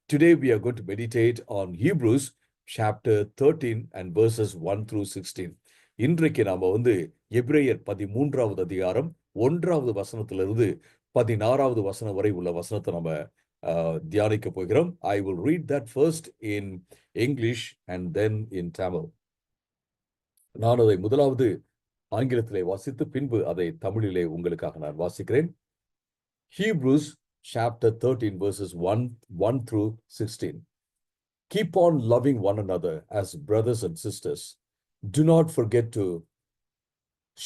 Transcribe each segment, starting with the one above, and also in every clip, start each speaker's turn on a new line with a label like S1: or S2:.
S1: Today we are going to meditate on Hebrews chapter 13 and verses 1 through 16. இன்றைக்கு நாம எபிரேயர் 13வது அதிகாரம் 1வது வசனத்திலிருந்து 16வது வசனம் வரை உள்ள வசனத்தை நம்ம தியானிக்க போகிறோம். I will read that first in English and then in Tamil. நான் அதை முதலாவது ஆங்கிலத்திலே வாசித்து பின்பு அதை தமிழிலே உங்களுக்காக நான் வாசிக்கிறேன். Hebrews chapter 13 verses 1 through 16. Keep on loving one another as brothers and sisters. Do not forget to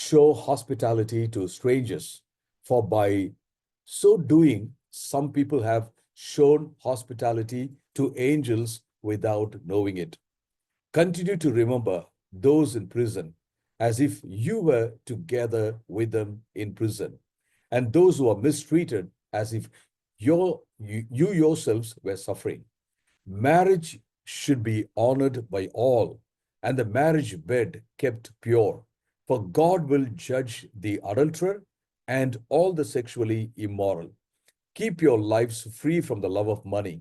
S1: show hospitality to strangers, for by so doing, some people have shown hospitality to angels without knowing it. Continue to remember those in prison, as if you were together with them in prison, and those who are mistreated, as if you yourselves were suffering. Marriage should be honored by all, and the marriage bed kept pure, for God will judge the adulterer and all the sexually immoral. Keep your lives free from the love of money,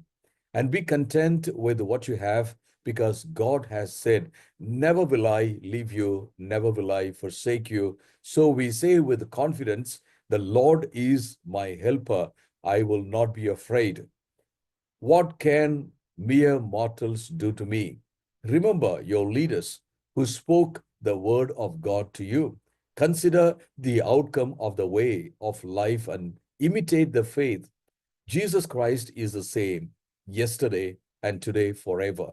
S1: and be content with what you have, because God has said, never will I leave you, never will I forsake you. So we say with confidence, the Lord is my helper, I will not be afraid. What can mere mortals do to me? Remember your leaders who spoke the word of God to you. Consider the outcome of the way of life and imitate the faith. Jesus Christ is the same yesterday and today forever.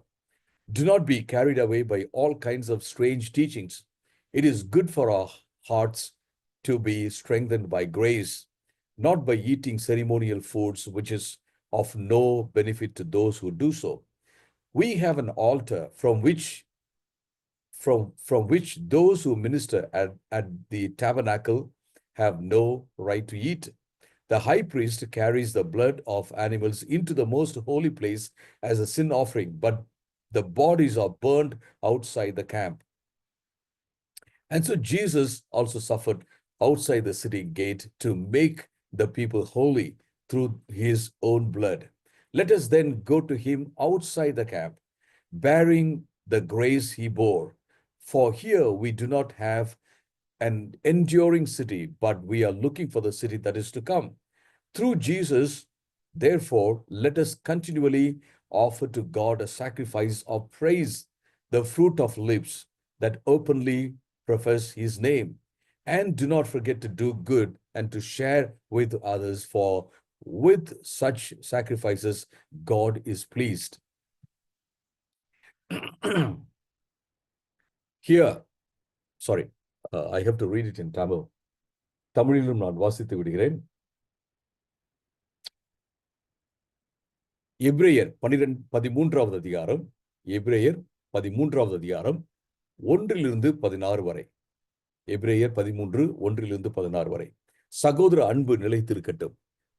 S1: Do not be carried away by all kinds of strange teachings. It is good for our hearts to be strengthened by grace, not by eating ceremonial foods, which is of no benefit to those who do so. We have an altar from which those who minister at the tabernacle have no right to eat. The high priest carries the blood of animals into the most holy place as a sin offering, but the bodies are burned outside the camp. And so Jesus also suffered outside the city gate to make the people holy through his own blood. Let us then go to him outside the camp, bearing the grace he bore. For here we do not have an enduring city, but we are looking for the city that is to come. Through Jesus, therefore, let us continually offer to God a sacrifice of praise, the fruit of lips that openly profess his name. And do not forget to do good and to share with others, for with such sacrifices, God is pleased. Here, sorry, I have to read it in Tamil. தமிழிலும் நான் வாசித்து விடுகிறேன். எபிரேயர் 13வது அதிகாரம், எபிரேயர் 13வது அதிகாரம் 1 16 வரை. எபிரேயர் 13 1 16 வரை. சகோதர அன்பு நிலைத்திருக்கட்டும்.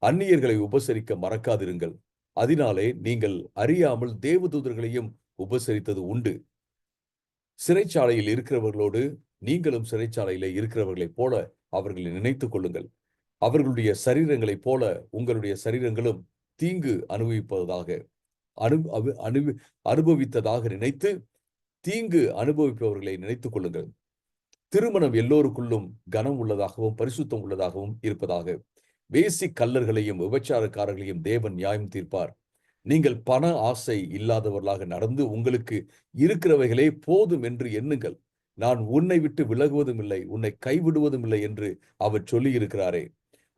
S1: அந்நியர்களை உபசரிக்க மறக்காதிருங்கள். அதனாலே நீங்கள் அறியாமல் தேவதூதர்களையும் உபசரித்தது உண்டு. சிறைச்சாலையில் இருக்கிறவர்களோடு நீங்களும் சிறைச்சாலையில இருக்கிறவர்களைப் போல அவர்களை நினைத்துக் கொள்ளுங்கள். அவர்களுடைய சரீரங்களைப் போல உங்களுடைய சரீரங்களும் தீங்கு அனுபவித்ததாக நினைத்து தீங்கு அனுபவிப்பவர்களை நினைத்துக் கொள்ளுங்கள். திருமணம் எல்லோருக்குள்ளும் கனம் உள்ளதாகவும் பரிசுத்தம் உள்ளதாகவும் இருப்பதாக. வேசி கள்ளர்களையும் விபச்சாரக்காரர்களையும் தேவன் நியாயம் தீர்ப்பார். நீங்கள் பண ஆசை இல்லாதவர்களாக நடந்து உங்களுக்கு இருக்கிறவைகளே போதும் என்று எண்ணுங்கள். நான் உன்னை விட்டு விலகுவதும் இல்லை, உன்னை கைவிடுவதும் இல்லை என்று அவர் சொல்லி இருக்கிறாரே.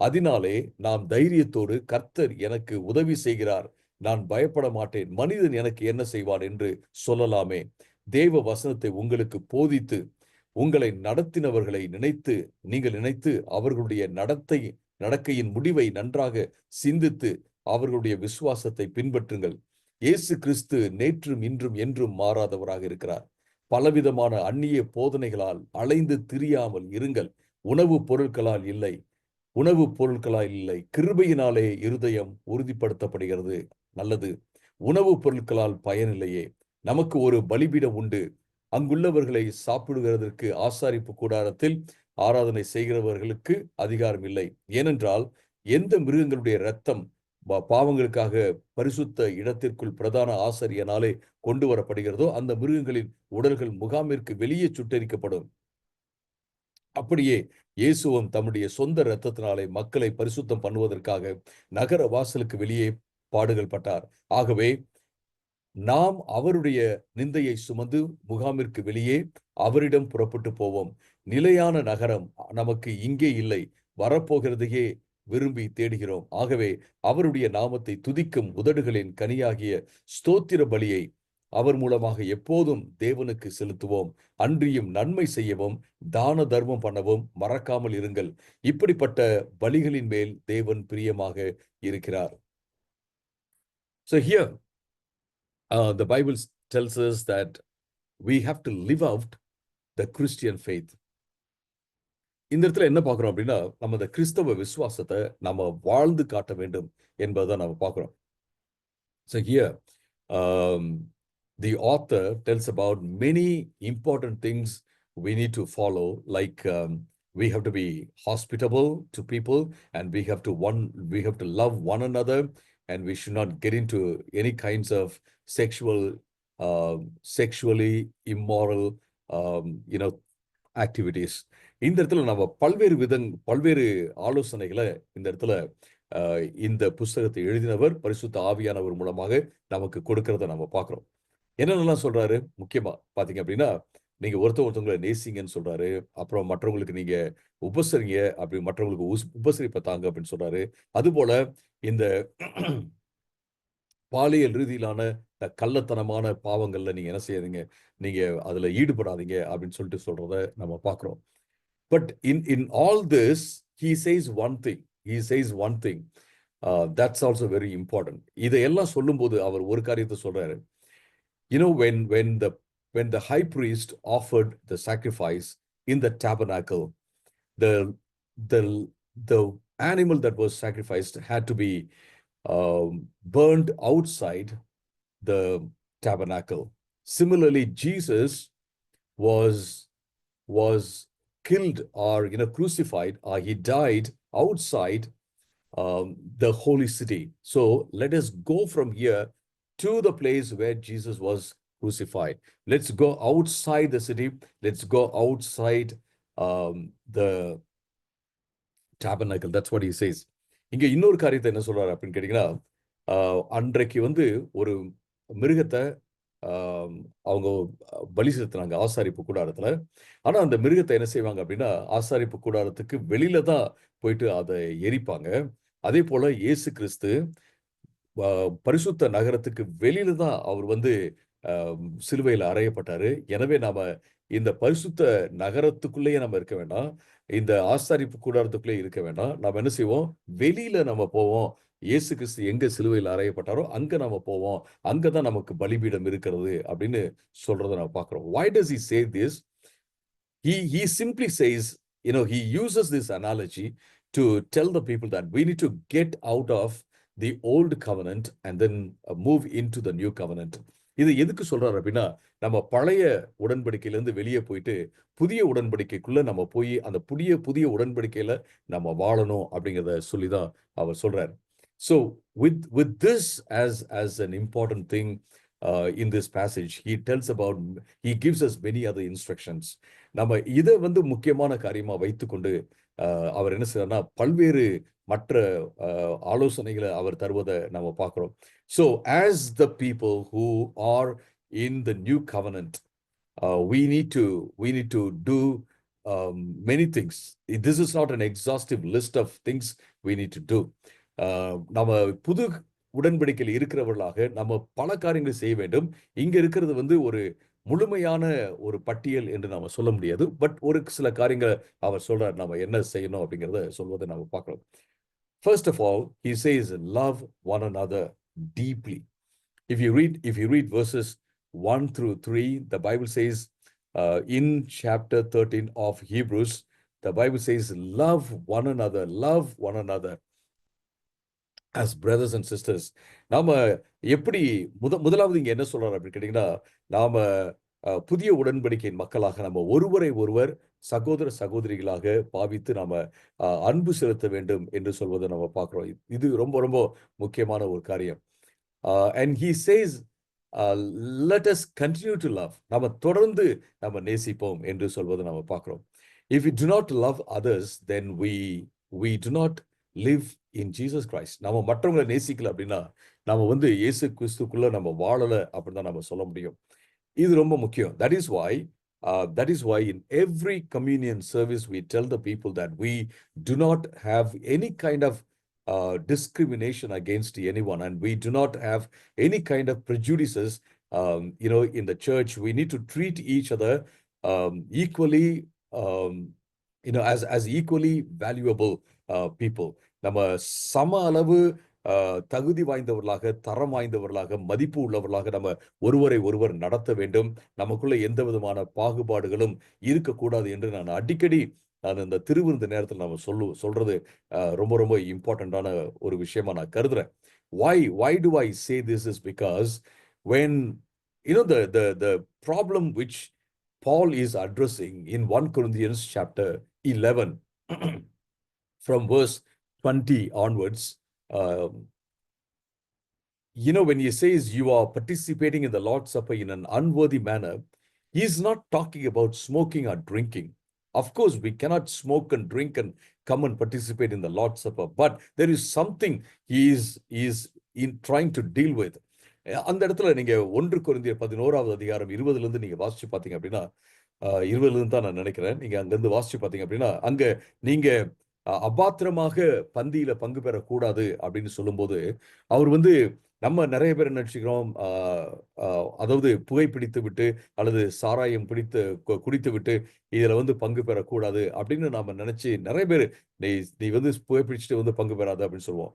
S1: அதனாலே நாம் தைரியத்தோடு, கர்த்தர் எனக்கு உதவி செய்கிறார், நான் பயப்பட மாட்டேன், மனிதன் எனக்கு என்ன செய்வான் என்று சொல்லலாமே. தேவ வசனத்தை உங்களுக்கு போதித்து உங்களை நடத்தினவர்களை நீங்கள் நினைத்து அவர்களுடைய நடக்கையின் முடிவை நன்றாக சிந்தித்து அவர்களுடைய விசுவாசத்தை பின்பற்றுங்கள். இயேசு கிறிஸ்து நேற்றும் இன்றும் என்றும் மாறாதவராக இருக்கிறார். பலவிதமான அந்நிய போதனைகளால் அலைந்து திரியாமல் இருங்கள். உணவுப் பொருட்களால் இல்லை, கிருபையினாலே இருதயம் உறுதிப்படுத்தப்படுகிறது. நல்லது. உணவுப் பொருட்களால் பயனில்லையே. நமக்கு ஒரு பலிபீடம் உண்டு, அங்குள்ளவர்களை சாப்பிடுகிறதற்கு ஆசாரிப்பு கூடாரத்தில் ஆராதனை செய்கிறவர்களுக்கு அதிகாரம் இல்லை. ஏனென்றால் எந்த மிருகங்களுடைய இரத்தம் பாவங்களுக்காக பரிசுத்த இடத்திற்குள் பிரதான ஆசாரியனாலே கொண்டு வரப்படுகிறதோ அந்த மிருகங்களின் உடல்கள் முகாமிற்கு வெளியே சுட்டெரிக்கப்படும். அப்படியே இயேசுவும் தம்முடைய சொந்த இரத்தத்தினாலே மக்களை பரிசுத்தம் பண்ணுவதற்காக நகர வாசலுக்கு வெளியே பாடுகள் பட்டார். ஆகவே நாம் அவருடைய நிந்தையை சுமந்து முகாமிற்கு வெளியே அவரிடம் புறப்பட்டு போவோம். நிலையான நகரம் நமக்கு இங்கே இல்லை, வரப்போகிறதையே விரும்பி தேடுகிறோம். ஆகவே அவருடைய நாமத்தை துதிக்கும் உதடுகளின் கனியாகிய ஸ்தோத்திர பலியை அவர் மூலமாக எப்போதும் தேவனுக்கு செலுத்துவோம். அன்றியும் நன்மை செய்யவும் தான தர்மம் பண்ணவும் மறக்காமல் இருங்கள். இப்படிப்பட்ட பலிகளின் மேல் தேவன் பிரியமாக இருக்கிறார். So here the Bible tells us that we have to live out the Christian faith. இந்த இடத்துல என்ன பார்க்கிறோம் அப்படின்னா, நம்ம இந்த கிறிஸ்தவ விசுவாசத்தை நம்ம வாழ்ந்து காட்ட வேண்டும் என்பதை நம்ம பார்க்கிறோம். So here the author tells about many important things we need to follow, like we have to be hospitable to people, and we have to love one another, and we should not get into any kinds of sexually immoral activities. இந்த இடத்துல நம்ம பல்வேறு ஆலோசனைகளை இந்த இடத்துல இந்த புஸ்தகத்தை எழுதினவர் பரிசுத்த ஆவியானவர் மூலமாக நமக்கு கொடுக்கறத நம்ம பார்க்கிறோம். என்னென்னலாம் சொல்றாரு? முக்கியமா பாத்தீங்க அப்படின்னா, நீங்க ஒருத்தவங்களை நேசிங்கன்னு சொல்றாரு. அப்புறம் மற்றவங்களுக்கு நீங்க உபசரிங்க, அப்படி மற்றவங்களுக்கு உபசரிப்பை தாங்க அப்படின்னு சொல்றாரு. அதுபோல இந்த பாலியல் ரீதியிலான கள்ளத்தனமான பாவங்கள்ல நீங்க என்ன செய்யாதீங்க, நீங்க அதுல ஈடுபடாதீங்க அப்படின்னு சொல்லிட்டு சொல்றத நம்ம பார்க்கிறோம். But in all this he says one thing that's also very important. இதையெல்லாம் சொல்லும்போது அவர் ஒரு காரியத்தை சொல்றாரு. When the high priest offered the sacrifice in the tabernacle, the animal that was sacrificed had to be burned outside the tabernacle. Similarly, Jesus was killed or crucified, or he died outside the holy city. So let us go from here to the place where Jesus was crucified. Let's go outside the city. Let's go outside the tabernacle. That's what he says. இங்க இன்னொரு காரியத்தை என்ன சொல்றாரு அப்படின்னு கேட்டீங்கன்னா, அன்றைக்கு ஒரு மிருகத்தை அவங்க பலி செலுத்தினாங்க ஆசாரிப்பு கூடாரத்துல. ஆனா அந்த மிருகத்தை என்ன செய்வாங்க அப்படின்னா, ஆசாரிப்பு கூடாரத்துக்கு வெளியில தான் போயிட்டு அதை எரிப்பாங்க. அதே போல இயேசு கிறிஸ்து பரிசுத்த நகரத்துக்கு வெளியில தான் அவர் சிலுவையில் அறையப்பட்டாரு. எனவே நாம இந்த பரிசுத்த நகரத்துக்குள்ளேயே நம்ம இருக்க வேண்டாம், இந்த ஆசாரிப்பு கூடாரத்துக்குள்ளே இருக்க வேண்டாம். நாம என்ன செய்வோம், வெளியில நம்ம போவோம். இயேசு கிறிஸ்து எங்க சிலுவையில் அறையப்பட்டாரோ அங்க நம்ம போவோம், அங்கதான் நமக்கு பலிபீடம் இருக்கிறது அப்படின்னு சொல்றதை நம்ம பார்க்கிறோம். Why does he say this? He simply says, he uses this analogy to tell the people that we need to get out of the old covenant and then move into the new covenant. இது எதுக்கு சொல்றாரு அப்படின்னா, நம்ம பழைய உடன்படிக்கையிலிருந்து வெளியே போயிட்டு புதிய உடன்படிக்கைக்குள்ள நம்ம போய் அந்த புதிய உடன்படிக்கையில நம்ம வாழணும் அப்படிங்கிறத சொல்லிதான் அவர் சொல்றாரு. So with this as an important thing in this passage, he gives us many other instructions. நம்ம இதை முக்கியமான காரியமா வைத்துக்கொண்டு அவர் என்ன செய்யறாருன்னா, பல்வேறு மற்ற ஆலோசனைகளை அவர் தருவதை நம்ம பார்க்கிறோம். So as the people who are in the new covenant, we need to do many things. This is not an exhaustive list of things we need to do. நம்ம புது உடன்படிக்கையில் இருக்கிறவர்களாக நம்ம பல காரியங்களை செய்ய வேண்டும். இங்க இருக்கிறது ஒரு முழுமையான ஒரு பட்டியல் என்று நாம சொல்ல முடியாது. பட் ஒரு சில காரியங்களை அவர் சொல்றார், நம்ம என்ன செய்யணும் அப்படிங்கிறத சொல்வதை நாம பார்க்கிறோம். First of all, he says, love one another deeply. If you read verses 1 through 3, the Bible says in chapter 13 of Hebrews, the Bible says, love one another as brothers and sisters. நாம எப்படி முதலாவது இங்க என்ன சொல்றாரு அப்படின்னு கேட்டீங்கன்னா, நாம புதிய உடன்படிக்கையின் மக்களாக நம்ம ஒருவரை ஒருவர் சகோதர சகோதரிகளாக பாவித்து நாம அன்பு செலுத்த வேண்டும் என்று சொல்வதை நம்ம பார்க்கிறோம். இது ரொம்ப ரொம்ப முக்கியமான ஒரு காரியம். And he says, let us continue to love. நம்ம தொடர்ந்து நம்ம நேசிப்போம் என்று சொல்வதை நம்ம பார்க்கிறோம். If we do not love others, then we do not live in Jesus Christ. நம்ம மற்றவங்களை நேசிக்கல அப்படின்னா நம்ம வந்து இயேசு கிறிஸ்துக்குள்ள நம்ம வாழல அப்படின்னு தான் நம்ம சொல்ல முடியும். இது ரொம்ப முக்கியம். That is why in every communion service we tell the people that we do not have any kind of discrimination against anyone, and we do not have any kind of prejudices in the church. We need to treat each other equally, as equally valuable people. நம்ம சம அளவு தகுதி வாய்ந்தவர்களாக, தரம் வாய்ந்தவர்களாக, மதிப்பு உள்ளவர்களாக நம்ம ஒருவரை ஒருவர் நடத்த வேண்டும். நமக்குள்ள எந்த விதமான பாகுபாடுகளும் இருக்கக்கூடாது என்று நான் அடிக்கடி இந்த திருவிருந்து நேரத்தில் நம்ம சொல்றது ரொம்ப ரொம்ப இம்பார்ட்டண்டான ஒரு விஷயமா நான் கருதுறேன். Why do I say this is because when the problem which Paul is addressing in 1 Corinthians chapter 11 from verse 20 onwards, when he says you are participating in the Lord's Supper in an unworthy manner, he is not talking about smoking or drinking. Of course, we cannot smoke and drink and come and participate in the Lord's Supper, but there is something he is in trying to deal with. அந்த இடத்துல நீங்க 1 கொரிந்தியர் 11வது அதிகாரம் 20ல இருந்து நீங்க வாசிச்சு பார்த்தீங்க அப்படின்னா, 20ல இருந்து தான் நான் நினைக்கிறேன், நீங்க அங்கிருந்து வாசிச்சு பார்த்தீங்க அப்படின்னா, அங்க நீங்க அபாத்திரமாக பந்தியில பங்கு பெறக்கூடாது அப்படின்னு சொல்லும்போது அவர் வந்து நம்ம நிறைய பேர் நினைச்சுக்கிறோம், அதாவது புகைப்பிடித்து விட்டு அல்லது சாராயம் குடித்து விட்டு இதுல வந்து பங்கு பெறக்கூடாது அப்படின்னு நாம நினைச்சு நிறைய பேர் நீ வந்து புகைப்பிடிச்சிட்டு வந்து பங்கு பெறாத அப்படின்னு சொல்லுவோம்.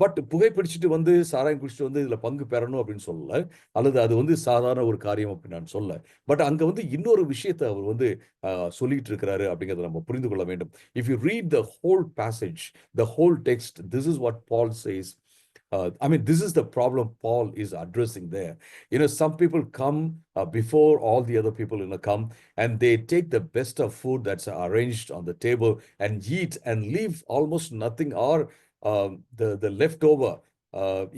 S1: பட் புகைப்பிடிச்சிட்டு வந்து சாராயம் குடிச்சிட்டு வந்து இதுல பங்கு பெறணும் அப்படின்னு சொல்லல, அல்லது அது வந்து சாதாரண ஒரு காரியம் அப்படின்னு நான் சொல்ல. பட் அங்க வந்து இன்னொரு விஷயத்தை அவர் வந்து சொல்லிட்டு இருக்கிறாரு அப்படிங்கிறத நம்ம புரிந்து கொள்ள வேண்டும். If you read the whole passage, the whole text, this is what ball chase. this is the problem Paul is addressing there. Some people come before all the other people come, and they take the best of food that's arranged on the table and eat and leave almost nothing, or the leftover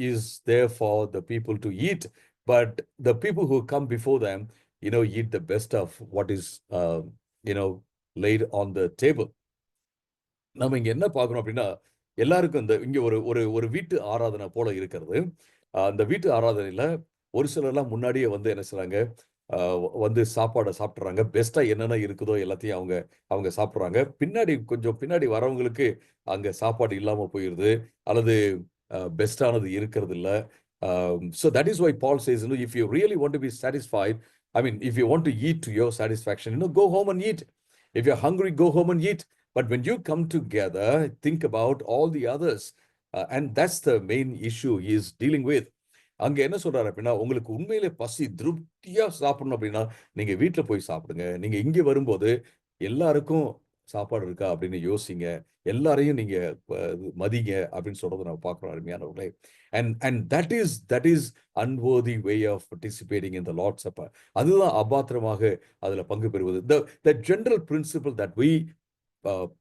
S1: is there for the people to eat. But the people who come before them, eat the best of what is, laid on the table. நம்ம இங்க என்ன பார்க்கணும் அப்படின்னா, எல்லாருக்கும் இங்க ஒரு வீட்டு ஆராதனை போல இருக்கிறது. அந்த வீட்டு ஆராதனையில ஒரு சிலர்லாம் முன்னாடியே வந்து என்ன செய்றாங்க, வந்து சாப்பாடை சாப்பிட்றாங்க. பெஸ்டா என்னென்ன இருக்குதோ எல்லாத்தையும் அவங்க சாப்பிட்றாங்க. கொஞ்சம் பின்னாடி வரவங்களுக்கு அங்க சாப்பாடு இல்லாம போயிருது, அல்லது பெஸ்டானது இருக்கிறது இல்ல. So that is why Paul says, if you really want to be satisfied, if you want to eat to your satisfaction, go home and eat. If you're hungry, go home and eat. But when you come together, think about all the others. And that's the main issue he is dealing with. அங்க என்ன சொல்றாரு அப்படின்னா, உங்களுக்கு உண்மையிலே பசி திருப்தியா சாப்பிடணும் அப்படின்னா நீங்க வீட்டுல போய் சாப்பிடுங்க. நீங்க இங்க வரும்போது எல்லாருக்கும் சாப்பாடு இருக்கா அப்படின்னு யோசிங்க, எல்லாரையும் நீங்க மதிங்க அப்படின்னு சொல்றதை நம்ம பார்க்கிறோம் அருமையானவர்களே. And that is unworthy way of participating in the Lord's Supper. அதுதான் அபாத்திரமாக அதுல பங்கு பெறுவது. The general principle that we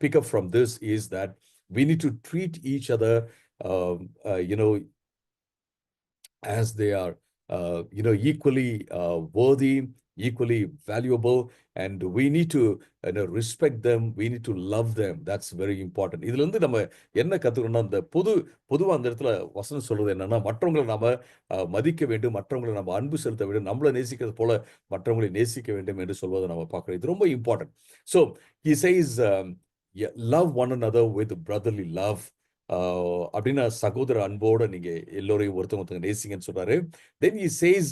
S1: pick up from this is that we need to treat each other as they are equally worthy, equally valuable, and we need to respect them, we need to love them. That's very important. இதுல இருந்து நம்ம என்ன கத்துக்கணும்னா, அந்த பொதுவா அந்த இடத்துல வசனம் சொல்றது என்னன்னா, மற்றவங்களை நாம மதிக்க வேண்டும், மற்றவங்களை நம்ம அன்பு செலுத்த வேண்டும், நம்மளை நேசிக்கிறது போல மற்றவங்களை நேசிக்க வேண்டும் என்று சொல்வதை நம்ம பார்க்கிறோம். இது ரொம்ப important. So he says, love one another with brotherly love. அப்படின்னா சகோதர அன்போட நீங்க எல்லோரையும் ஒருத்தவங்க நேசிங்கன்னு சொல்றாரு. Then he says,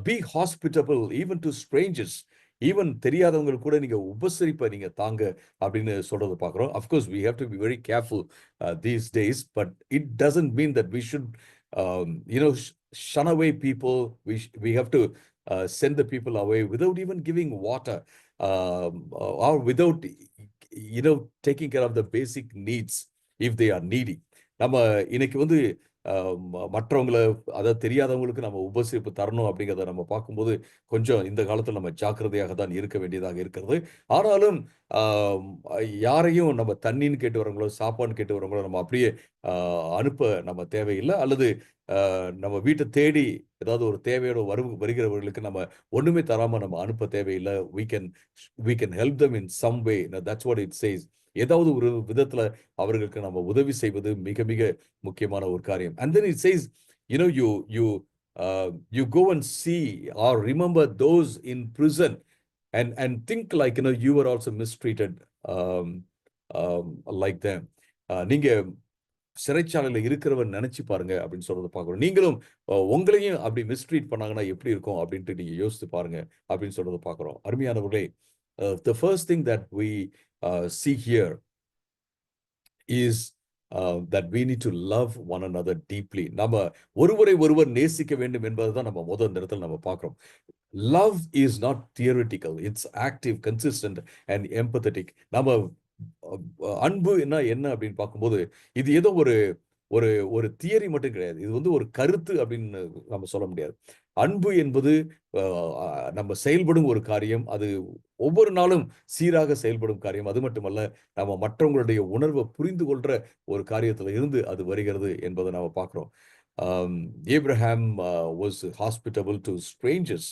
S1: be hospitable even to strangers. Even தெரியாதவங்க கூட நீங்க உபசரிப்பை நீங்க தாங்க அப்படின்னு சொல்றதை பார்க்கிறோம். Of course, we have to be very careful these days, but it doesn't mean that we should shun away people. We have to send the people away without even giving water, or without taking care of the basic needs if they are needy. நம்ம இன்னைக்கு வந்து மற்றவங்கள, அதாவது தெரியாதவங்களுக்கு நம்ம உபசரிப்பு தரணும் அப்படிங்கிறத நம்ம பார்க்கும்போது கொஞ்சம் இந்த காலத்துல நம்ம ஜாக்கிரதையாக தான் இருக்க வேண்டியதாக இருக்கிறது. ஆனாலும் ஆம், யாரையும் நம்ம தண்ணீன்னு கேட்டு வரவங்களோ, சாப்பாடுன்னு கேட்டு வரவங்களோ நம்ம அப்படியே அனுப்ப நம்ம தேவையில்ல. அல்லது நம்ம வீட்ட தேடி ஏதாவது ஒரு தேவையோட வருகிறவர்களுக்கு நம்ம ஒண்ணுமே தராம நம்ம அனுப்ப தேவையில்ல. we can help them in some way. Now, that's what it says. ஏதாவது ஒரு விதத்துல அவர்களுக்கு நம்ம உதவி செய்வது மிக மிக முக்கியமான ஒரு காரியம். And then it says, you know, you go and see or remember those in prison and think like, you know, you were also mistreated um, like them. நீங்க சிறைச்சாலையில இருக்கிறவன் நினைச்சு பாருங்க அப்படின்னு சொல்றத பார்க்கிறோம். நீங்களும் உங்களையும் அப்படி மிஸ்ட்ரீட் பண்ணாங்கன்னா எப்படி இருக்கும் அப்படின்ட்டு நீங்க யோசித்து பாருங்க அப்படின்னு சொல்றத பார்க்கிறோம். அருமையானவர்களே, the first thing that we see here is that we need to love one another deeply. நம்ம ஒருவரை ஒருவர் நேசிக்க வேண்டும் என்பதுதான் நம்ம முதல் இடத்துல நம்ம பார்க்கிறோம். Love is not theoretical. It's active, consistent and empathetic. நம்ம அன்பு என்ன அப்படின்னு பார்க்கும்போது இது ஏதோ ஒரு ஒரு ஒரு தியரி மட்டும் கிடையாது. இது வந்து ஒரு கருத்து அப்படின்னு நம்ம சொல்ல முடியாது. அன்பு என்பது நம்ம செயல்படும் ஒரு காரியம். அது ஒவ்வொரு நாளும் சீராக செயல்படும் காரியம். அது மட்டுமல்ல, நம்ம மற்றவங்களுடைய உணர்வை புரிந்து கொள்ற ஒரு காரியத்துல இருந்து அது வருகிறது என்பதை நாம பார்க்கிறோம். Abraham was hospitable to strangers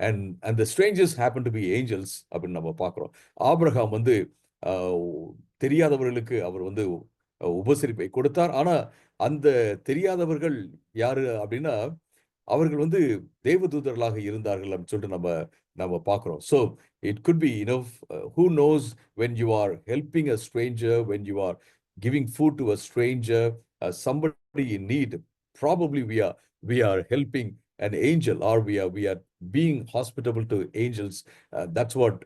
S1: and the strangers happen to be angels அப்படின்னு நம்ம பார்க்கிறோம். ஆபிரகாம் வந்து தெரியாதவர்களுக்கு அவர் வந்து உபசரிப்பை கொடுத்தார். ஆனா அந்த தெரியாதவர்கள் யாரு அப்படின்னா அவர்கள் வந்து தேவதூதர்களாக இருந்தார்கள் அப்படின்னு சொல்லிட்டு நம்ம நம்ம பார்க்கிறோம். So it could be, you know, who knows, when you are helping a stranger, when you are giving food to a stranger, somebody in need, probably we are helping an angel, or we are being hospitable to angels. That's what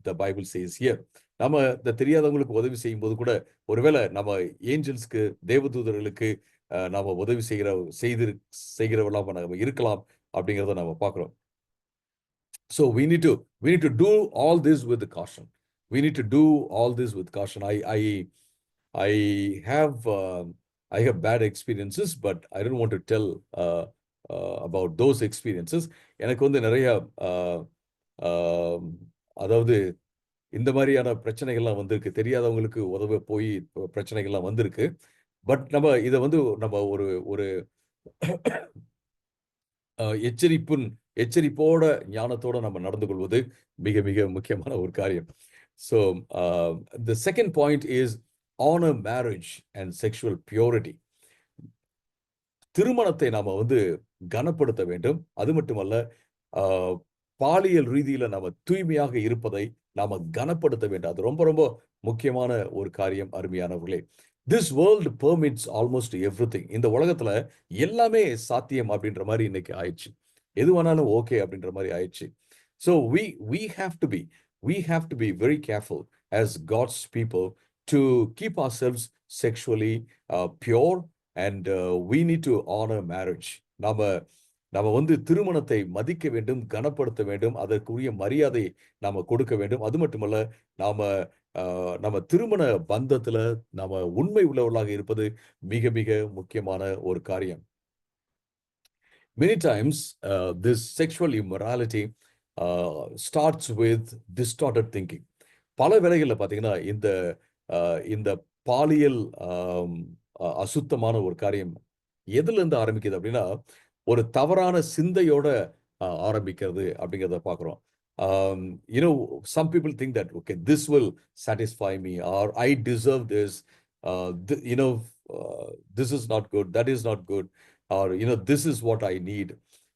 S1: the Bible says here. நம்ம இந்த தெரியாதவங்களுக்கு உதவி செய்யும் போது கூட ஒருவேளை நம்ம ஏஞ்சல்ஸ்க்கு, தேவதூதர்களுக்கு நாம உதவி செய்கிறவர்களாக நம்ம இருக்கலாம் அப்படிங்கிறத நம்ம பார்க்கிறோம். So we need to do all this with caution. We need to do all this with caution. I have bad experiences, but I don't want to tell about those experiences. எனக்கு வந்து நிறைய அதாவது இந்த மாதிரியான பிரச்சனைகள்லாம் வந்திருக்கு. தெரியாதவங்களுக்கு உதவ போய் பிரச்சனைகள்லாம் வந்திருக்கு. பட் நம்ம இதை வந்து நம்ம ஒரு ஒரு எச்சரிப்போட ஞானத்தோட நம்ம நடந்து கொள்வது மிக மிக முக்கியமான ஒரு காரியம். So the second point is honor marriage and sexual purity. திருமணத்தை நாம வந்து கனப்படுத்த வேண்டும். அது மட்டுமல்ல, பாலியல் ரீதியில நாம தூய்மையாக இருப்பதை நாம கனப்படுத்த வேண்டும். அது ரொம்ப ரொம்ப முக்கியமான ஒரு காரியம். அருமையானவர்களே, this world permits almost everything. இந்த உலகத்துல எல்லாமே சாத்தியம் அப்படின்ற மாதிரி இன்னைக்கு ஆயிடுச்சு. எதுவானாலும் ஓகே அப்படின்ற மாதிரி ஆயிடுச்சு. So we have to be very careful as God's people to keep ourselves sexually pure, and we need to honor marriage. நாம வந்து திருமணத்தை மதிக்க வேண்டும், கனப்படுத்த வேண்டும், அதற்குரிய மரியாதை நாம கொடுக்க வேண்டும். அது மட்டுமல்ல, நம்ம திருமண பந்தத்துல நாம உண்மை உள்ளவர்களாக இருப்பது மிக மிக முக்கியமான ஒரு காரியம். Many times this sexual immorality starts with distorted thinking. பல வேளைகள்ல பாத்தீங்கன்னா இந்த பாலியல் அசுத்தமான ஒரு காரியம் எதுல இருந்து ஆரம்பிக்குது அப்படின்னா, ஒரு தவறான சிந்தையோட ஆரம்பிக்கிறது அப்படிங்கிறத பார்க்கிறோம். You know, some people think that, okay, this will satisfy me, or I deserve this. You know, this is not good, that is not good, or you know, this is what I need.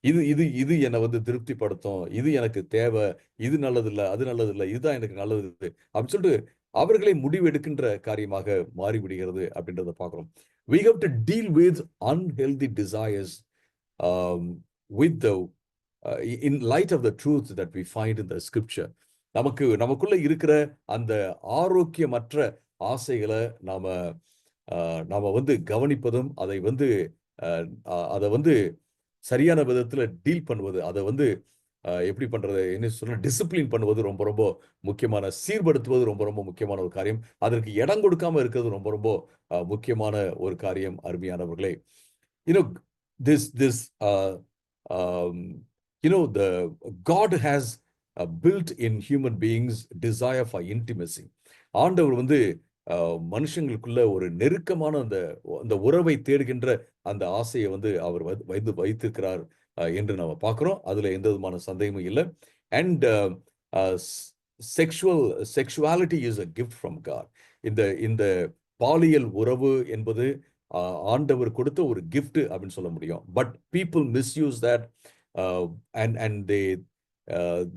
S1: இது என்னை வந்து திருப்திப்படுத்தும், இது எனக்கு தேவை, இது நல்லதில்லை, அது நல்லதில்லை, இதுதான் எனக்கு நல்லது அப்படின்னு சொல்லிட்டு அவர்களை முடிவெடுக்கின்ற காரியமாக மாறிவிடுகிறது அப்படின்றத பார்க்கிறோம். We have to deal with unhealthy desires with in light of the truth that we find in the scripture. நமக்குள்ள இருக்கிற அந்த ஆரோக்கியமற்ற ஆசைகளை நாம வந்து கவனிப்பதும், அதை வந்து சரியான விதத்துல டீல் பண்ணுவது, அதை வந்து எப்படி பண்றது, என்ன சொல்ல, டிசிப்ளின் பண்ணுவது ரொம்ப ரொம்ப முக்கியமான, சீர்படுத்துவது ரொம்ப ரொம்ப முக்கியமான ஒரு காரியம். அதற்கு இடம் கொடுக்காம இருக்கிறது ரொம்ப ரொம்ப முக்கியமான ஒரு காரியம். அருமையானவர்களே, you know, this the God has built in human beings desire for intimacy. ஆண்டவர் வந்து மனுஷங்களுக்குள்ள ஒரு நெருக்கமான அந்த அந்த உறவை தேடுகின்ற அந்த ஆசையை வந்து அவர் வைத்திருக்கிறார் என்று நம்ம பார்க்கிறோம். அதுல எந்த விதமான சந்தேகமும் இல்லை. And sexuality is a gift from God. இந்த இந்த பாலியல் உறவு என்பது ஆண்டவர் கொடுத்த ஒரு கிஃப்ட் அப்படின்னு சொல்ல முடியும். But people misuse that and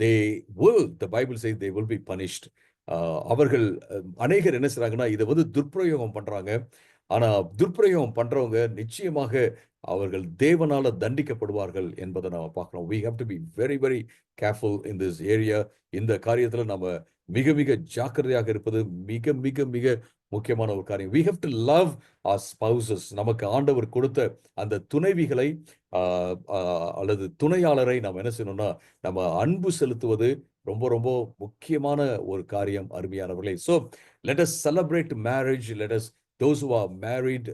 S1: they will, the Bible says they will be punished. அவர்கள் அநேகர் என்ன செய்றாங்கன்னா இதை வந்து துர்ப்பிரயோகம் பண்றாங்க. ஆனா துர்ப்பிரயோகம் பண்றவங்க நிச்சயமாக அவர்கள் தேவனால தண்டிக்கப்படுவார்கள் என்பதை நாம பார்க்கிறோம். we have to be very very careful in this area. இந்த காரியத்துல நம்ம மிக மிக ஜாக்கிரதையாக இருப்பது மிக மிக மிக முக்கியமான ஒரு காரியம். we have to love our spouses. நமக்கு ஆண்டவர் கொடுத்த அந்த துணைவிகளை அல்லது துணையாளரை நாம் என்ன செய்யணும்னா நம்ம அன்பு செலுத்துவது ரொம்ப ரொம்ப முக்கியமான ஒரு காரியம், அருமையானவர்களே. so let us celebrate marriage. let us, those who are married,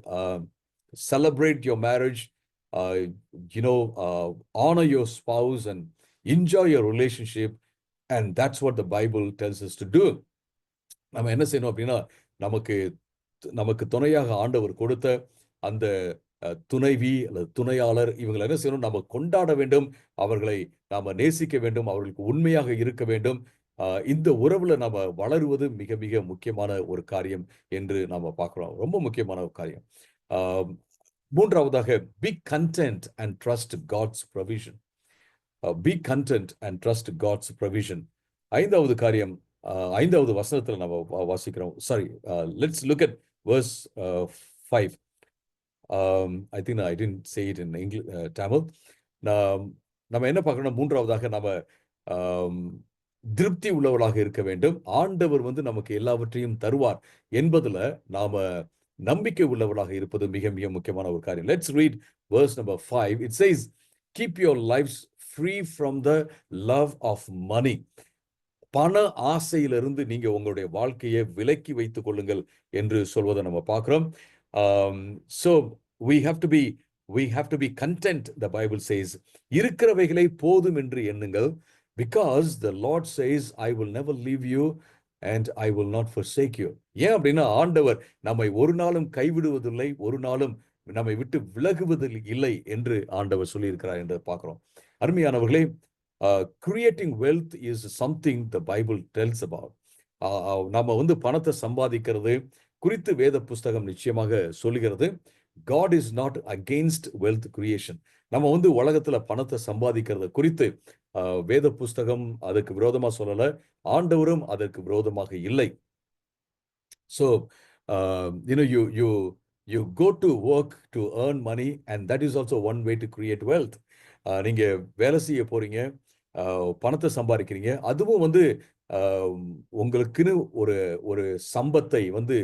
S1: celebrate your marriage. Honor your spouse and enjoy your relationship, and that's what the Bible tells us to do. நம்ம என்ன செய்யணும் அப்படின்னா நமக்கு நமக்கு துணையாக ஆண்டவர் கொடுத்த அந்த துணைவி அல்லது துணையாளர் இவங்களை என்ன செய்யணும், நம்ம கொண்டாட வேண்டும், அவர்களை நாம நேசிக்க வேண்டும், அவர்களுக்கு உண்மையாக இருக்க வேண்டும். இந்த உறவுல நாம வளருவது மிக மிக முக்கியமான ஒரு காரியம் என்று நாம பார்க்கிறோம். ரொம்ப முக்கியமான ஒரு காரியம். மூன்றாவதாக, be content and trust God's provision. Be content and trust God's provision. ஐந்தாவது காரியம், ஐந்தாவது வசனத்துல நம்ம வாசிக்கிறோம். Sorry, let's look at verse 5. I think I didn't say it in English, Tamil. நம்ம என்ன பார்க்கணும், மூன்றாவதாக நம்ம திருப்தி உள்ளவர்களாக இருக்க வேண்டும். ஆண்டவர் வந்து நமக்கு எல்லாவற்றையும் தருவார் என்பதுல நாம நம்பிக்கை உள்ளவர்களாக இருப்பது மிக மிக முக்கியமான ஒரு காரியம். Let's read verse number 5. It says, keep your lives free from the love of money. பண ஆசையிலிருந்து நீங்க உங்களுடைய வாழ்க்கையை விலக்கி வைத்துக் கொள்ளுங்கள் என்று சொல்வதை நம்ம பார்க்கிறோம். So we have to be content, the Bible says. இருக்கிறவைகளை போதும் என்று எண்ணுங்கள், because the Lord says, I will never leave you and I will not forsake you. ஏன் அப்படின்னா ஆண்டவர் நம்மை ஒரு நாளும் கைவிடுவதில்லை, ஒரு நாளும் நம்மை விட்டு விலகுவதில் இல்லை என்று ஆண்டவர் சொல்லியிருக்கிறார் என்று பார்க்கிறோம். அருமையானவர்களே, creating wealth is something the Bible tells about. நம்ம வந்து பணத்தை சம்பாதிக்கிறது குறித்து வேத புஸ்தகம் நிச்சயமாக சொல்லுகிறது. God is not against wealth creation. நம்ம வந்து உலகத்துல பணத்தை சம்பாதிக்கிறது குறித்து வேத புஸ்தகம் அதற்கு விரோதமா சொல்லல, ஆண்டவரும் அதற்கு விரோதமாக இல்லை. So you go to work to earn money, and that is also one way to create wealth. நீங்க வேலை செய்ய போறீங்க, பணத்தை சம்பாதிக்கிறீங்க, அதுவும் வந்து உங்களுக்குன்னு ஒரு ஒரு சம்பத்தை வந்து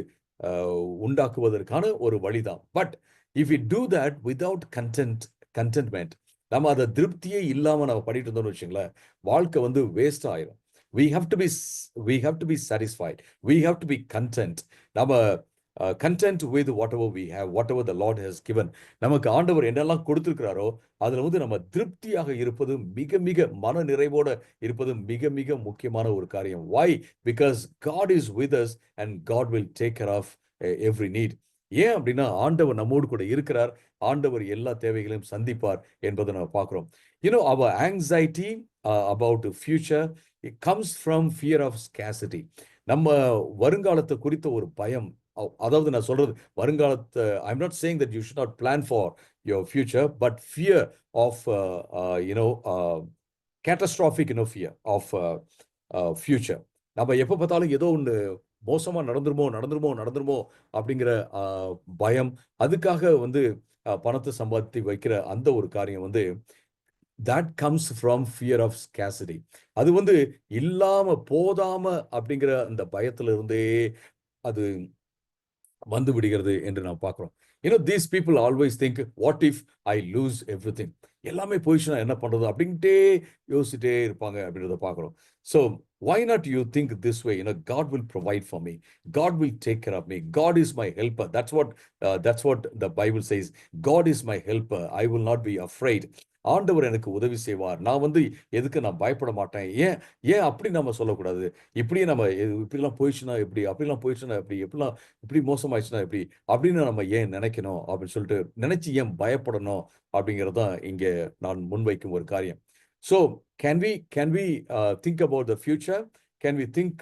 S1: உண்டாக்குவதற்கான ஒரு வழிதான். But if you do that without contentment, நம்ம அதை திருப்தியே இல்லாம நம்ம பண்ணிட்டு இருந்தோம்னு வச்சுங்களேன், வாழ்க்கை வந்து வேஸ்ட் ஆயிரும். we have to be satisfied. we have to be content. நம்ம content with whatever we have, whatever the Lord has given. நமக்கு ஆண்டவர் என்னெல்லாம் கொடுத்திருக்கிறாரோ அதுல வந்து நம்ம திருப்தியாக இருப்பது, மிக மிக மன நிறைவோட இருப்பது மிக மிக முக்கியமான ஒரு காரியம். Why? Because God is with us and God will take care of every need. ஏன் அப்படின்னா ஆண்டவர் நம்மோடு கூட இருக்கிறார், ஆண்டவர் எல்லா தேவைகளையும் சந்திப்பார் என்பதை நம்ம பார்க்கிறோம். Our anxiety about the future, it comes from fear of scarcity. நம்ம வருங்காலத்தை குறித்த ஒரு பயம். அதாவது நான் சொல்றது வருங்காலத்தை, I'm not saying that you should not plan for your future, but fear of catastrophic fear of future. நம்ம எப்ப பார்த்தாலும் ஏதோ ஒன்று மோசமா நடந்துருமோ அப்படிங்கிற பயம், அதுக்காக வந்து பணத்தை சம்பாதித்து வைக்கிற அந்த ஒரு காரியம் வந்து that comes from fear of scarcity. அது வந்து இல்லாம போதாம அப்படிங்கிற அந்த பயத்துல இருந்தே அது வந்து விடுகிறது என்று நாம் பார்க்கிறோம். These people always think, what if I lose everything? எல்லாமே போயிடுச்சுன்னா என்ன பண்றது அப்படின்ட்டே யோசிச்சுட்டே இருப்பாங்க அப்படின்றத பார்க்குறோம். So why not you think this way? God will provide for me. God will take care of me. God is my helper. That's what the Bible says. God is my helper. I will not be afraid. ஆண்டவர் எனக்கு உதவி செய்வார். எதுக்கு நான் பயப்பட மாட்டேன். ஏன் ஏன் அப்படி நம்ம சொல்லக்கூடாது? இப்படியே நம்ம இப்படிலாம் போயிடுச்சுன்னா எப்படி, அப்படிலாம் போயிடுச்சுன்னா எப்படி, எப்படிலாம் இப்படி மோசமாயிடுச்சுன்னா எப்படி அப்படின்னு நம்ம ஏன் நினைக்கணும் அப்படின்னு சொல்லிட்டு நினைச்சு ஏன் பயப்படணும் அப்படிங்கிறது தான் இங்கே நான் முன்வைக்கும் ஒரு காரியம். So can we think about the future? Can we think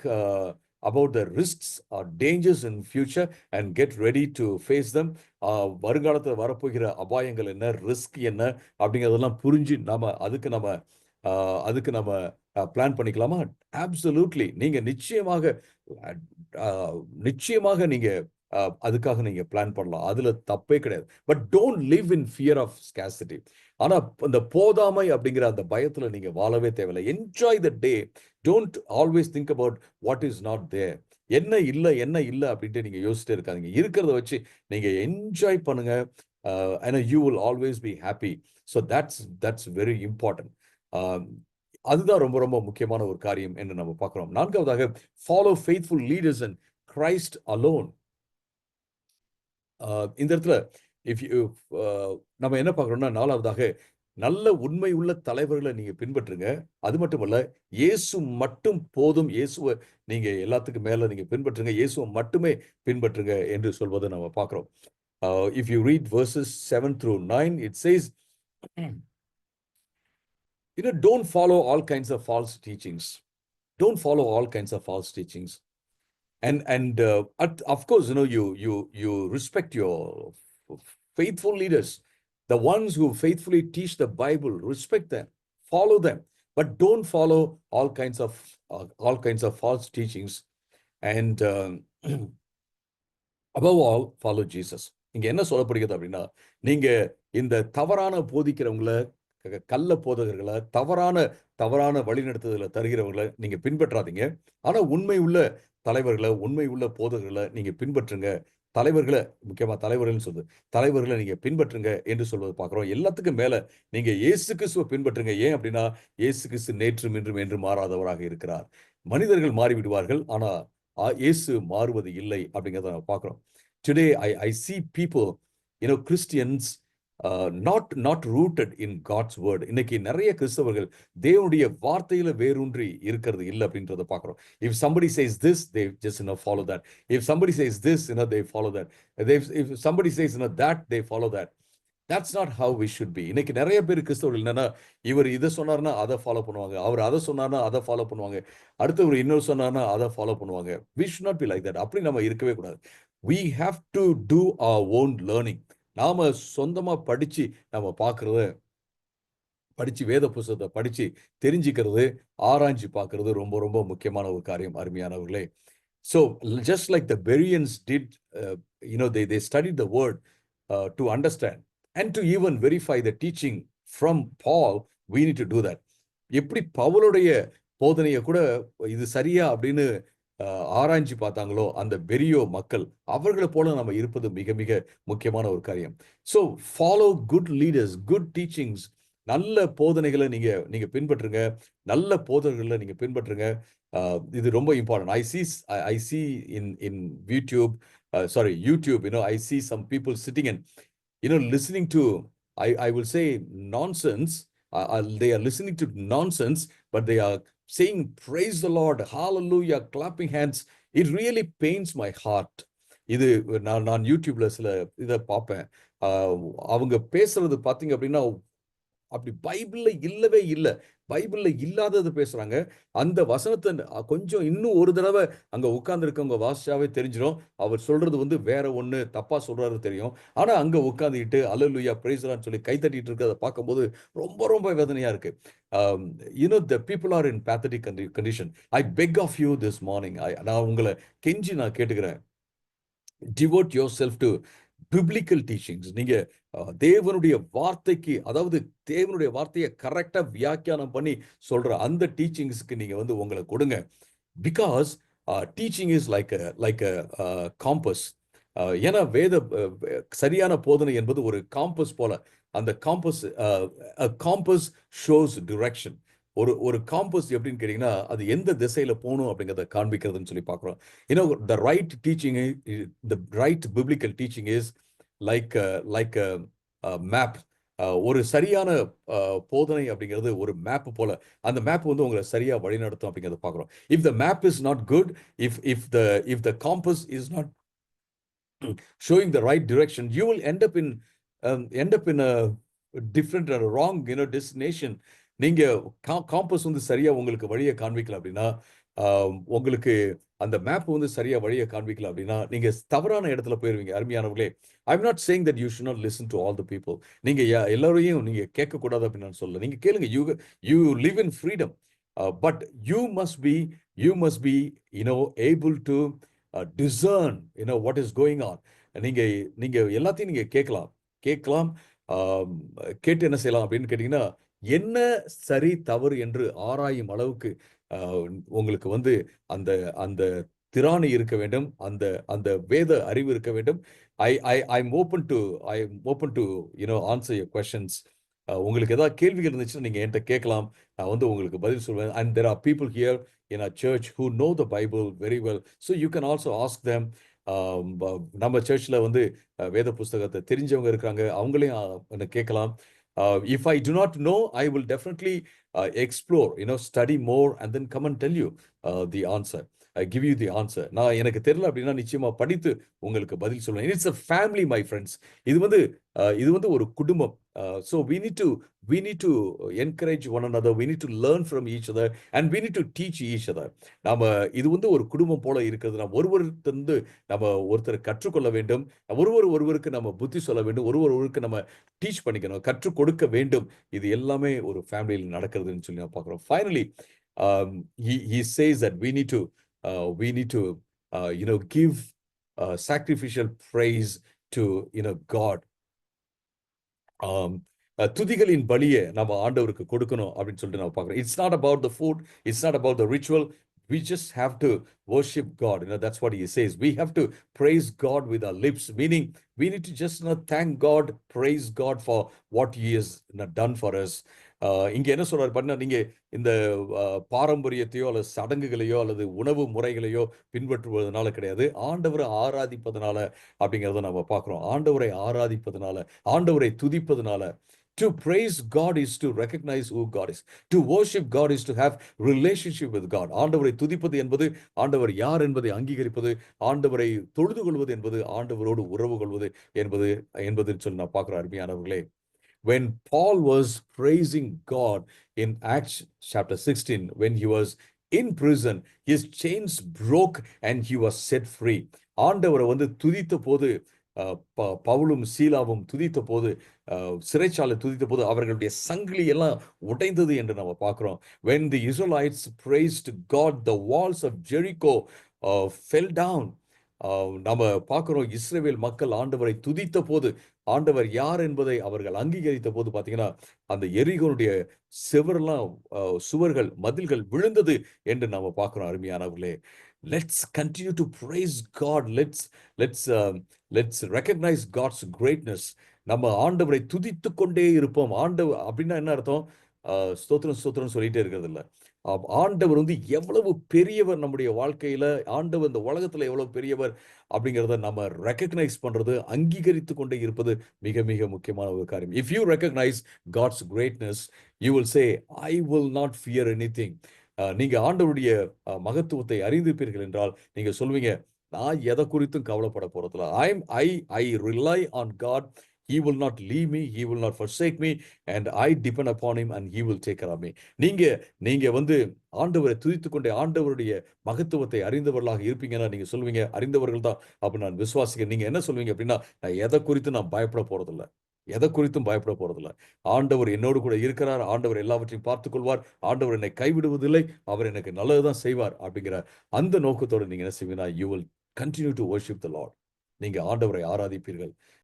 S1: about the risks or dangers in future and get ready to face them? வருங்காலத்தில் வரப்போகிற அபாயங்கள் என்ன, ரிஸ்க் என்ன அப்படிங்கிறதெல்லாம் புரிஞ்சு அதுக்கு நம்ம பிளான் பண்ணிக்கலாமா? அப்சல்யூட்லி. நீங்க நிச்சயமாக நீங்க அதுக்காக நீங்க பிளான் பண்ணலாம். அதுல தப்பே கிடையாது. But don't live in fear of scarcity. ஆனா இந்த போதாமை அப்படிங்கிற அந்த பயத்துல நீங்க வாழவே தேவையில்லை. Enjoy the day. Don't always think about what is not there. என்ன இல்லை அப்படின்ட்டு நீங்க யோசிச்சுட்டே இருக்காதீங்க. இருக்கிறத வச்சு நீங்க என்ஜாய் பண்ணுங்க. You will always be happy. So that's very important. அதுதான் ரொம்ப ரொம்ப முக்கியமான ஒரு காரியம் என்று நம்ம பார்க்கிறோம். 4வது, follow faithful leaders and Christ alone. இந்த இடத்துல நம்ம என்ன பார்க்கறோம்னா, 4வதாக நல்ல உண்மை உள்ள தலைவர்களை நீங்க பின்பற்றுங்க. அது மட்டுமல்ல, இயேசு மட்டும் போதும். இயேசுவை நீங்க எல்லாத்துக்கும் மேல நீங்க பின்பற்றுங்க. இயேசுவை மட்டுமே பின்பற்றுங்க என்று சொல்வதை நம்ம பார்க்கிறோம். If you read verses 7 through 9, it says, don't follow all kinds of false teachings. Don't follow all kinds of false teachings. And of course, you respect your faithful leaders, the ones who faithfully teach the Bible. Respect them, follow them, but don't follow all kinds of false teachings. And above all, follow Jesus. இங்க என்ன சொல்லப்படுகிறது அப்படின்னா, நீங்க இந்த தவறான போதிக்கிறவங்களை, கள்ள போதகர்களை, தவறான வழிநடத்துதல தருகிறவங்களை நீங்க பின்பற்றாதீங்க. ஆனா உண்மை உள்ள தலைவர்களை, உண்மை உள்ள போதகர்களை நீங்க பின்பற்றுங்க. முக்கியமா தலைவர்களை நீங்க பின்பற்றுங்க என்று சொல்வது பார்க்கிறோம். எல்லாத்துக்கும் மேல நீங்க இயேசு கிறிஸ்துவை பின்பற்றுங்க. ஏன் அப்படின்னா, இயேசு கிறிஸ்து நேற்றும் இன்றும் என்று மாறாதவராக இருக்கிறார். மனிதர்கள் மாறிவிடுவார்கள், ஆனா இயேசு மாறுவது இல்லை அப்படிங்கிறத நம்ம பார்க்கிறோம். Today I see people, Christians not rooted in God's word. இன்னைக்கு நிறைய கிறிஸ்தவர்கள் தேவனுடைய வார்த்தையில வேரூன்றி இருக்கிறது இல்லை அப்படின்றத பார்க்கிறோம். If somebody says this, they just follow that. If somebody says this, they follow that. If somebody says that, they follow that. That's not how we should be. இன்னைக்கு நிறைய பேர் கிறிஸ்தவர்கள் என்னன்னா, இவர் இதை சொன்னார்னா அதை ஃபாலோ பண்ணுவாங்க, அவர் அதை சொன்னார்னா அதை ஃபாலோ பண்ணுவாங்க, அடுத்தவர் இன்னொரு சொன்னார்னா அதை ஃபாலோ பண்ணுவாங்க. We should not be like that. அப்படி நம்ம இருக்கவே கூடாது. We have to do our own learning. நாம சொந்தமா படிச்சு வேத புத்தகத்தை படிச்சு தெரிஞ்சுக்கிறது, ஆராய்ச்சி பார்க்கறது ரொம்ப ரொம்ப முக்கியமான ஒரு காரியம், அருமையானவர்களே. So just like the Bereans did, they studied the word to understand and to even verify the teaching from Paul. We need to do that. எப்படி பவுலுடைய போதனையை கூட இது சரியா அப்படின்னு ஆராய்ச்சி பார்த்தாங்களோ அந்த பெரியோ மக்கள், அவர்களை போல நம்ம இருப்பது மிக மிக முக்கியமான ஒரு காரியம். So follow good leaders, good teachings. நல்ல போதனைகளை நீங்க பின்பற்றுங்க, நல்ல போதனைகளை நீங்க பின்பற்றுங்க. இது ரொம்ப important. I see in YouTube, I see some people sitting and listening to, I will say, nonsense. They are listening to nonsense, but they are saying praise the Lord, hallelujah, clapping hands. It really pains my heart. இது நான் யூடியூப்ல சில இதை பார்ப்பேன். அவங்க பேசுறது பார்த்தீங்க அப்படின்னா, அப்படி பைபிள்ல இல்லவே இல்லை, பைபிள்ல இல்லாதது பேசுறாங்க. அந்த வசனத்தை கொஞ்சம் இன்னும் ஒரு தடவை அங்க உட்கார்ந்து இருக்கவங்க வாசிச்சாவே தெரிஞ்சிடும், அவர் சொல்றது வேற ஒண்ணு தப்பா சொல்றாரு தெரியும். ஆனா அங்க உட்கார்ந்துட்டு அல்லேலூயா பிரைஸ் தி சொல்லி கை தட்டிட்டு இருக்கிறத பார்க்கும்போது ரொம்ப ரொம்ப வேதனையா இருக்கு. The people are in pathetic condition. I beg of you this morning, நான் உங்களை கெஞ்சி நான் கேட்டுக்கிறேன், devote yourself to biblical teachings. நீங்க தேவனுடைய வார்த்தைக்கு, அதாவது தேவனுடைய வார்த்தையை கரெக்டா வியாக்கியானம் பண்ணி சொல்ற அந்த டீச்சிங்ஸ்க்கு நீங்க உங்களை கொடுங்க. Because teaching is like compass. ஏன்னா சரியான போதனை என்பது ஒரு காம்பஸ் போல, அந்த காம்பஸ் காம்பஸ் ஷோஸ் டிரெக்ஷன். ஒரு காம்பஸ் எப்படின்னு கேட்டீங்கன்னா அது எந்த திசையில போகணும் அப்படிங்கிறத காண்பிக்கிறதுன்னு சொல்லி பார்க்குறோம். You know the right teaching, the right biblical teaching is like like map. ஒரு சரியான போதனை அப்படிங்கிறது ஒரு மேப் போல. அந்த மேப் வந்து உங்களை சரியா வழிநடத்தும் அப்படிங்கிறத பார்க்குறோம். If the map is not good, if the compass is not showing the right direction, you will end up in a different or wrong destination. நீங்க காம்பஸ் வந்து சரியா உங்களுக்கு வழியை காண்பிக்கல அப்படின்னா, உங்களுக்கு அந்த மேப் வந்து சரியா வழியை காண்பிக்கல அப்படின்னா நீங்க தவறான இடத்துல போயிருவீங்க. அருமையானவர்களே, I'm not saying that you should not listen to all the people. நீங்க எல்லாரையும் நீங்க கேட்க கூடாது அப்படின்னு நான் சொல்லல. நீங்க கேளுங்க. You live in freedom, but you must be able to discern what is going on. நீங்க நீங்க எல்லாத்தையும் நீங்க கேட்கலாம். கேட்டு என்ன செய்யலாம் அப்படின்னு கேட்டீங்கன்னா, என்ன சரி தவறு என்று ஆராயும் அளவுக்கு உங்களுக்கு வந்து அந்த அந்த திராணி இருக்க வேண்டும். அந்த அந்த வேத அறிவு இருக்க வேண்டும். I'm open to answer your questions. உங்களுக்கு ஏதாவது கேள்விகள் இருந்துச்சுன்னா நீங்க என்கிட்ட கேட்கலாம். நான் வந்து உங்களுக்கு பதில் சொல்வேன். And there are people here in our church who know the Bible very well, so you can also ask them. நம்ம சர்ச்ல வந்து வேத புஸ்தகத்தை தெரிஞ்சவங்க இருக்காங்க, அவங்களையும் கேட்கலாம். If I do not know, I will definitely explore, study more and then come and tell you the answer. I give you the answer. நான் எனக்கு தெரியல அப்படின்னா நிச்சயமா படித்து உங்களுக்கு பதில் சொல்லுவேன். It's a family, my friends. இது வந்து ஒரு குடும்பம். So we need to encourage one another. We need to learn from each other and we need to teach each other. நாம இது வந்து ஒரு குடும்பம் போல இருக்கிறது. நாம் ஒருவருக்கு நம்ம ஒருத்தர் கற்றுக்கொள்ள வேண்டும். ஒருவருக்கு நம்ம புத்தி சொல்ல வேண்டும். ஒருவருக்கு நம்ம டீச் பண்ணிக்கணும், கற்றுக் கொடுக்க வேண்டும். இது எல்லாமே ஒரு ஃபேமிலியில் நடக்கிறதுன்னு சொல்லி நான் பார்க்கிறோம். Finally, he says that we need to give sacrificial praise to God. துதிகளின் பலியை நம்ம ஆண்டவருக்கு கொடுக்கணும் அப்படின்னு சொல்லிட்டு நம்ம பார்க்கிறோம். It's not about the food, it's not about the ritual. We just have to worship God. That's what he says. We have to praise God with our lips, meaning we need to just thank God, praise God for what he has done for us. இங்க என்ன சொல்றாரு பாத்தீங்கன்னா, நீங்க இந்த பாரம்பரியத்தையோ அல்லது சடங்குகளையோ அல்லது உணவு முறைகளையோ பின்பற்றுவதனால கிடையாது, ஆண்டவரை ஆராதிப்பதனால அப்படிங்கிறத நம்ம பார்க்கிறோம். ஆண்டவரை ஆராதிப்பதனால, ஆண்டவரை துதிப்பதனால. To praise God is to recognize who God is. To worship God is to have relationship with God. ஆண்டவரை துதிப்பது என்பது ஆண்டவர் யார் என்பதை அங்கீகரிப்பது, ஆண்டவரை தொழுது கொள்வது என்பது ஆண்டவரோடு உறவு கொள்வது என்பது சொல்லி நான் பார்க்கிறேன். அருமையானவர்களே, when Paul was praising God in Acts chapter 16, when he was in prison, his chains broke and he was set free. ஆண்டவரை வந்து துதித்த போது, பவுலும் சீலாவும் துதித்த போது, சிறைச்சாலை துதித்த போது அவர்களுடைய சங்கிலி எல்லாம் உடைந்தது என்று நம்ம பார்க்கிறோம். When the Israelites praised God, the walls of Jericho fell down. நம்ம பார்க்கிறோம், இஸ்ரவேல் மக்கள் ஆண்டவரை துதித்த போது, ஆண்டவர் யார் என்பதை அவர்கள் அங்கீகரித்த போது பார்த்தீங்கன்னா, அந்த எரிகோனுடைய சுவர்கள், மதில்கள் விழுந்தது என்று நாம பார்க்கிறோம். அருமையானவர்களே, let's continue to praise God. Let's recognize God's greatness. நம்ம ஆண்டவரை துதித்து கொண்டே இருப்போம். ஆண்டவர் அப்படின்னா என்ன அர்த்தம்? ஸ்தோத்திரம் சொல்லிட்டே இருக்கிறது இல்ல. ஆண்டவர் வந்து எவ்வளவு பெரியவர் நம்முடைய வாழ்க்கையில, ஆண்டவர் இந்த உலகத்துல எவ்வளவு பெரியவர் அப்படிங்கிறத நம்ம ரெக்கக்னைஸ் பண்றது, அங்கீகரித்து கொண்டே இருப்பது மிக மிக முக்கியமான ஒரு காரியம். If you recognize God's greatness, you will say, I will not fear anything. நீங்க ஆண்டவருடைய மகத்துவத்தை அறிந்திருப்பீர்கள் என்றால் நீங்க சொல்வீங்க, நான் எதை குறித்தும் கவலைப்பட போறதில்ல. I rely on God. He will not leave me, he will not forsake me, and I depend upon him and he will take care of me. நீங்க வந்து ஆண்டவரை துதித்துக் கொண்டே ஆண்டவருடைய மகத்துவத்தை அறிந்தவர்களாக இருப்பீங்கன்னா நீங்க சொல்வீங்க, அறிந்தவர்கள் தான் அப்படின்னு நான் விசுவாசிக்கிறேன். நீங்க என்ன சொல்வீங்க அப்படின்னா, நான் எதை குறித்து நான் பயப்பட போறதில்ல, எதை குறித்தும் பயப்பட போறதில்ல. ஆண்டவர் என்னோடு கூட இருக்கிறார், ஆண்டவர் எல்லாவற்றையும் பார்த்துக் கொள்வார், ஆண்டவர் என்னை கைவிடுவதில்லை, அவர் எனக்கு நல்லதுதான் செய்வார் அப்படிங்கிற அந்த நோக்கத்தோடு நீங்க என்ன செய்வீங்கன்னா, you will continue to worship the Lord. நீங்க ஆண்டவரை ஆராதிப்பீர்கள்.